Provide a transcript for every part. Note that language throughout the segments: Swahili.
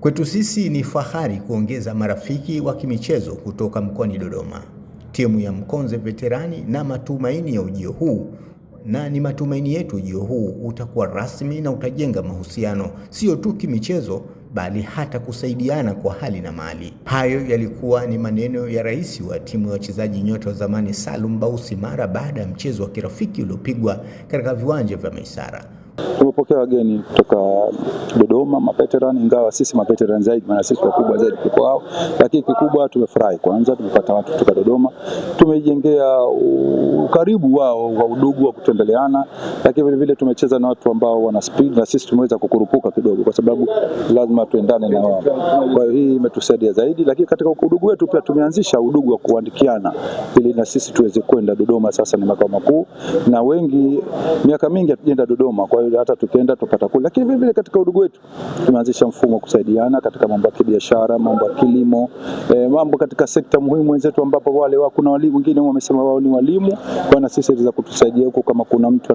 Kwetu sisi ni fahari kuongeza marafiki wa kimichezo kutoka mkoani Dodoma. Timu ya Mkonze Veterani na matumaini ya ujio huu, na ni matumaini yetu ujio huu utakuwa rasmi na utajenga mahusiano sio tu kimichezo bali hata kusaidiana kwa hali na mali. Hayo yalikuwa ni maneno ya rais wa timu ya wachezaji nyota wa zamani Salum Bausi mara baada ya mchezo wa kirafiki uliopigwa katika viwanja vya Maisara. Tumepokea wageni kutoka Dodoma, maveterani, ingawa sisi maveterani zaidi, maana sisi wakubwa zaidi kuliko wao, lakini kikubwa tumefurahi. Kwanza tumepata watu kutoka Dodoma, tumejengea ukaribu wao wa udugu wa kutembeleana, lakini vile vile tumecheza na watu ambao wana speed na sisi tumeweza kukurupuka kidogo kwa sababu lazima tuendane na wao. Kwa hiyo hii imetusaidia zaidi, lakini katika udugu wetu pia tumeanzisha udugu wa kuandikiana ili na sisi tuweze kwenda Dodoma. Sasa ni makao makuu na wengi miaka mingi hatujaenda Dodoma, kwa hiyo hata tukienda tupata kule. Lakini vile vile katika udugu wetu tumeanzisha mfumo wa kusaidiana katika mambo ya biashara, mambo ya kilimo, mambo katika sekta muhimu wenzetu, ambapo wale kuna walimu wengine wamesema wao ni walimu, kwa na sisi tuweza kutusaidia huko kama kuna mtu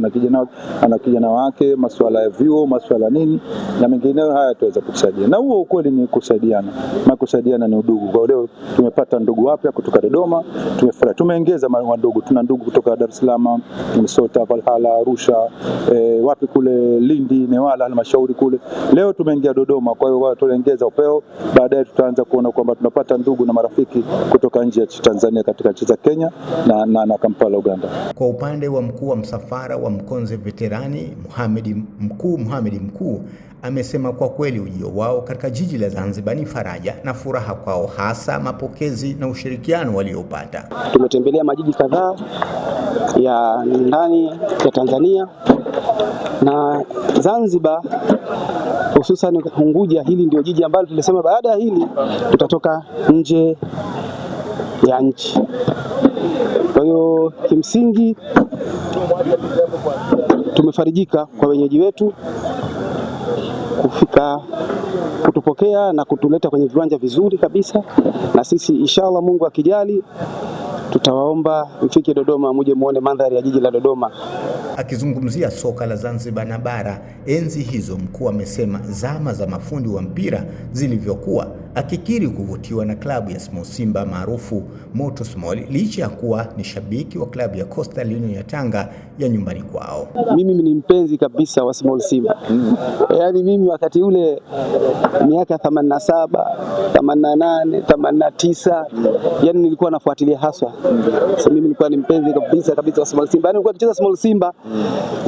ana kijana wake, masuala ya vyuo, masuala nini na mengineyo, haya tuweza kusaidia. Na huo ukweli ni kusaidiana. Na kusaidiana ni udugu. Kwa leo tumepata ndugu wapya kutoka Dodoma, tumefurahi. Tumeongeza ndugu, tuna ndugu kutoka Dar es Salaam, Minnesota, Valhalla, Arusha, wapi kule Lindi, Newala, halmashauri kule. Leo tumeingia Dodoma, kwa hiyo tunaongeza upeo. Baadaye tutaanza kuona kwamba tunapata ndugu na marafiki kutoka nje ya Tanzania katika nchi za Kenya na Kampala, Uganda. Kwa upande wa mkuu wa msafara wa Mkonze Veterani, Mohamed Mkuu amesema kwa kweli ujio wao katika jiji la Zanzibar ni faraja na furaha kwao, hasa mapokezi na ushirikiano waliopata. Tumetembelea majiji kadhaa ya ndani ya Tanzania na Zanzibar, hususan Unguja. Hili ndio jiji ambalo tulisema baada ya hili tutatoka nje ya nchi. Kwa hiyo kimsingi tumefarijika kwa wenyeji wetu kufika kutupokea na kutuleta kwenye viwanja vizuri kabisa, na sisi inshallah Mungu akijali tutawaomba mfike Dodoma muje muone mandhari ya jiji la Dodoma. Akizungumzia soka la Zanzibar na bara enzi hizo, mkuu amesema zama za mafundi wa mpira zilivyokuwa, akikiri kuvutiwa na klabu ya Small Simba maarufu Moto Small licha ya kuwa ni shabiki wa klabu ya Coastal Union ya Tanga ya nyumbani kwao. Mimi ni mpenzi kabisa wa Small Simba. Yaani mimi wakati ule miaka 87, 88, 89, yani nilikuwa nafuatilia haswa. So mimi nilikuwa ni mpenzi kabisa wa Small Simba. Yaani nilikuwa nikicheza Small Simba,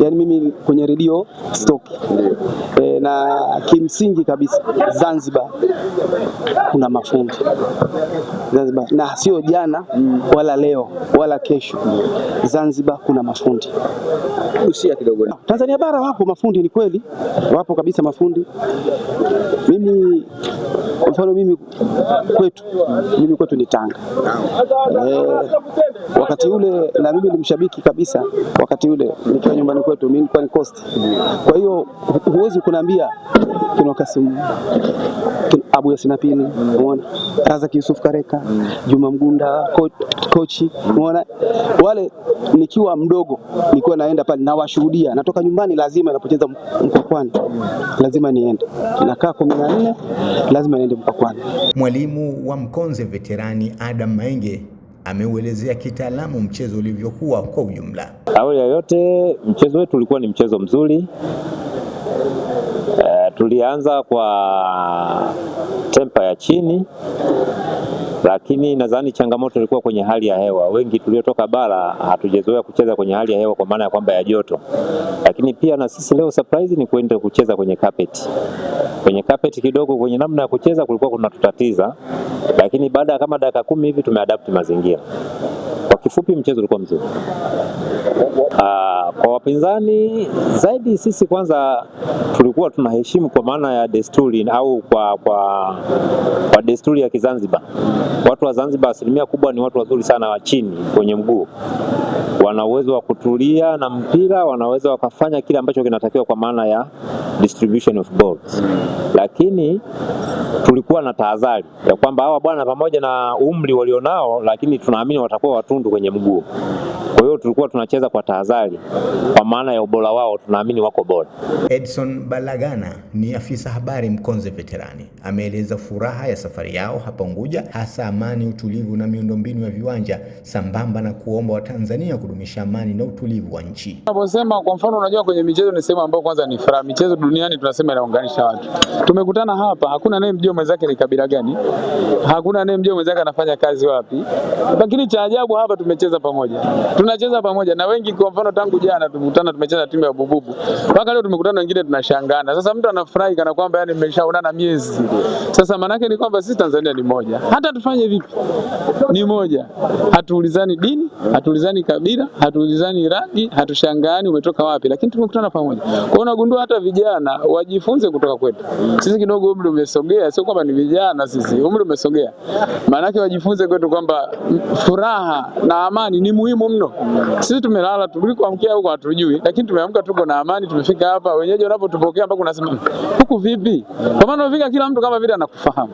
yani mimi kwenye redio stock. Na kimsingi kabisa Zanzibar kuna mafundi. Zanzibar, na sio jana wala leo wala kesho. Zanzibar kuna mafundi. Usia kidogo. Tanzania bara wapo mafundi, ni kweli. Wapo kabisa mafundi. Mimi kwa mfano mimi kwetu ni Tanga. Wakati ule na mimi ni mshabiki kabisa. Wakati ule nikiwa nyumbani kwetu mimi nilikuwa ni Coast. Kwa hiyo huwezi kuniambia kina Kasim, Abu Yasin Apini, umeona, Razak Yusuf Kareka, Juma Mgunda, kochi, umeona, wale nikiwa mdogo nilikuwa naenda pale na washuhudia. Natoka nyumbani lazima napocheza Mkwakwani lazima niende, nakaa 14 lazima niende Mkwakwani. Mwalimu wa Mkonze Veterani Adam Maenge ameuelezea kitaalamu mchezo ulivyokuwa kwa ujumla. Awali ya yote mchezo wetu ulikuwa ni mchezo mzuri. Tulianza kwa tempa ya chini, lakini nadhani changamoto ilikuwa kwenye hali ya hewa. Wengi tuliotoka bara hatujazoea kucheza kwenye hali ya hewa kwa maana ya kwamba ya joto. Lakini pia na sisi leo surprise ni kwenda kucheza kwenye carpet. Kwenye carpet kidogo kwenye namna ya kucheza kulikuwa kuna tutatiza, lakini baada ya kama dakika 10 hivi tumeadapt mazingira. Kwa kifupi mchezo ulikuwa mzuri. Kwa wapinzani zaidi sisi kwanza tulikuwa tunaheshimu kwa maana ya desturi au kwa desturi ya Kizanzibar. Watu wa Zanzibar asilimia kubwa ni watu wazuri sana wa chini kwenye mguu. Wana uwezo wa kutulia na mpira, wanaweza wakafanya kile ambacho kinatakiwa kwa maana ya distribution of balls. Lakini tulikuwa na tahadhari ya kwamba hawa bwana pamoja na umri walionao, lakini tunaamini watakuwa watundu kwenye mguu. Kwa hiyo Leo tulikuwa tunacheza kwa tahadhari, kwa maana ya ubora wao, tunaamini wako bora. Edson Balagana ni afisa habari Mkonze Veterani. Ameeleza furaha ya safari yao hapa Unguja, hasa amani, utulivu na miundombinu ya viwanja, sambamba na kuomba Watanzania kudumisha amani na utulivu wa nchi. Unaposema kwa mfano, unajua kwenye michezo ni sehemu ambayo kwanza ni furaha. Michezo duniani tunasema inaunganisha watu. Tumekutana hapa, hakuna anayemjua mwenzake ni kabila gani, hakuna anayemjua mwenzake anafanya kazi wapi. Lakini cha ajabu hapa tumecheza pamoja. Tunacheza pamoja na wengi, kwa mfano tangu jana tumekutana, tumecheza timu ya Bububu. Mpaka leo tumekutana wengine tunashangana. Sasa mtu anafurahi kana kwamba yani mmeshaonana miezi. Sasa maana yake ni kwamba sisi Tanzania ni moja. Hata tufanye vipi? Ni moja. Hatuulizani dini, hatuulizani kabila, hatuulizani rangi, hatushangani umetoka wapi, lakini tumekutana pamoja. Kwa hiyo unagundua hata vijana wajifunze kutoka kwetu. Sisi kidogo umri umesogea, sio kwamba ni vijana sisi, umri umesogea. Maana yake wajifunze kwetu kwamba furaha na amani ni muhimu mno. Sisi tumelala tulikoamkia huko hatujui, lakini tumeamka tuko na amani, tumefika hapa, wenyeji wanapotupokea mpaka unasema huku vipi? Kwa maana unafika kila mtu kama vile anakufahamu.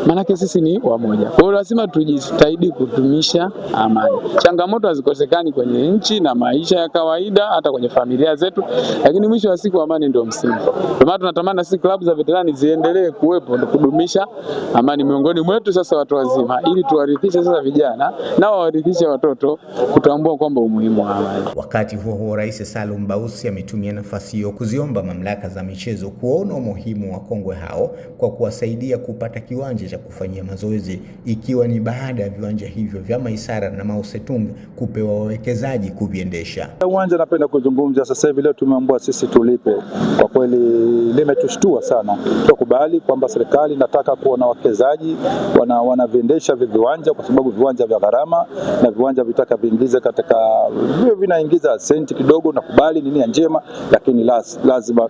Maana yake sisi ni wamoja. Kwa hiyo lazima tujitahidi kudumisha amani. Changamoto hazikosekani kwenye nchi na maisha ya kawaida, hata kwenye familia zetu, lakini mwisho wa siku amani ndio msingi. Kwa maana tunatamani sisi klabu za veterani ziendelee kuwepo na kudumisha amani miongoni mwetu, sasa watu wazima, ili tuwarithishe sasa vijana na wawarithishe watoto kutambua kwamba umuhimu wa amani. Wakati huo huo, Rais Salum Bausi ametumia nafasi hiyo kuziomba mamlaka za michezo kuona umuhimu wa kongwe hao kwa kuwasaidia kupata kiwanja cha kufanyia mazoezi, ikiwa ni baada ya viwanja hivyo vya Maisara na Mao Setung kupewa wawekezaji kuviendesha. Uwanja napenda kuzungumza sasa hivi, leo tumeambiwa sisi tulipe. Kwa kweli limetushtua sana. Tukubali kwamba serikali inataka kuona wawekezaji wanaviendesha viwanja, kwa sababu viwanja vya gharama na viwanja vitaka viingize katika vinaingiza senti kidogo, na kubali nini njema, lakini lazima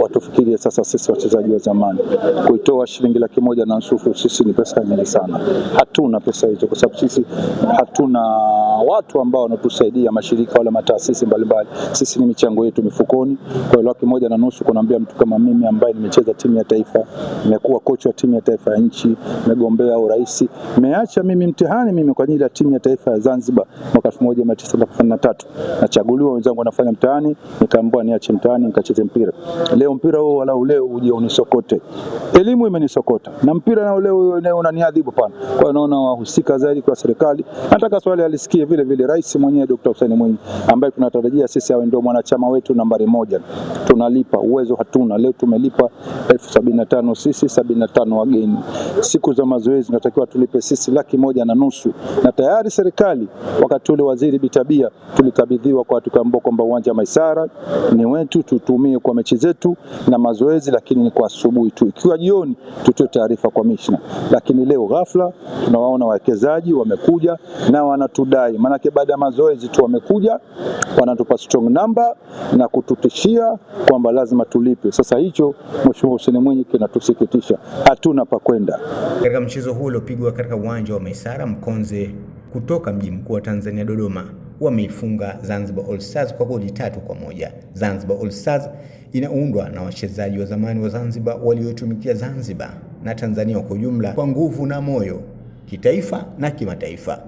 watufikirie sasa sisi wachezaji wa zamani. Kuitoa shilingi 1,500,000 sisi ni pesa nyingi sana. Hatuna pesa hizo kwa sababu sisi hatuna watu ambao wanatusaidia, mashirika wala mataasisi mbalimbali. Sisi ni michango yetu mifukoni. Kwa hiyo 1,500,000 kunaambia mtu kama mimi ambaye nimecheza timu ya taifa, nimekuwa kocha wa timu ya taifa ya nchi, nimegombea urais, nimeacha mimi mtihani mimi kwa ajili ya timu ya taifa ya Zanzibar mwaka 1993. Nachaguliwa, wenzangu wanafanya mtihani, nikaambiwa niache mtihani nikacheze mpira. Leo mpira huo wala leo uje unisokote. Elimu imenisokota na mpira na leo unaniadhibu pana. Kwa hiyo naona wahusika zaidi kwa serikali. Nataka swali alisikie vile vile Rais mwenyewe Dr. Hussein Mwinyi, ambaye tunatarajia sisi awe ndio mwanachama wetu nambari 1. Tunalipa, uwezo hatuna. Leo tumelipa 75,000 sisi, 75 wageni. Siku za mazoezi tunatakiwa tulipe sisi 1,500,000. Na tayari serikali wakati ule Waziri Bitabia tulikabidhiwa kwa tukaambiwa kwamba uwanja Maisara ni wetu, tutumie kwa mechi zetu na mazoezi, lakini ni kwa asubuhi tu. Ikiwa jioni tutoe taarifa kwa commissioner. Lakini leo ghafla tunawaona wawekezaji wamekuja na wanatudai. Maana baada ya mazoezi tu wamekuja wanatupa strong number na kututishia kwamba lazima tulipe. Sasa hicho Mheshimiwa Hussein Mwinyi kinatusikitisha. Hatuna pa kwenda. Katika mchezo huo uliopigwa katika uwanja wa Maisara, Mkonze kutoka mji mkuu wa Tanzania Dodoma wameifunga Zanzibar All Stars kwa goli 3-1. Zanzibar All Stars inaundwa na wachezaji wa zamani wa Zanzibar waliotumikia Zanzibar na Tanzania kwa ujumla kwa nguvu na moyo, kitaifa na kimataifa.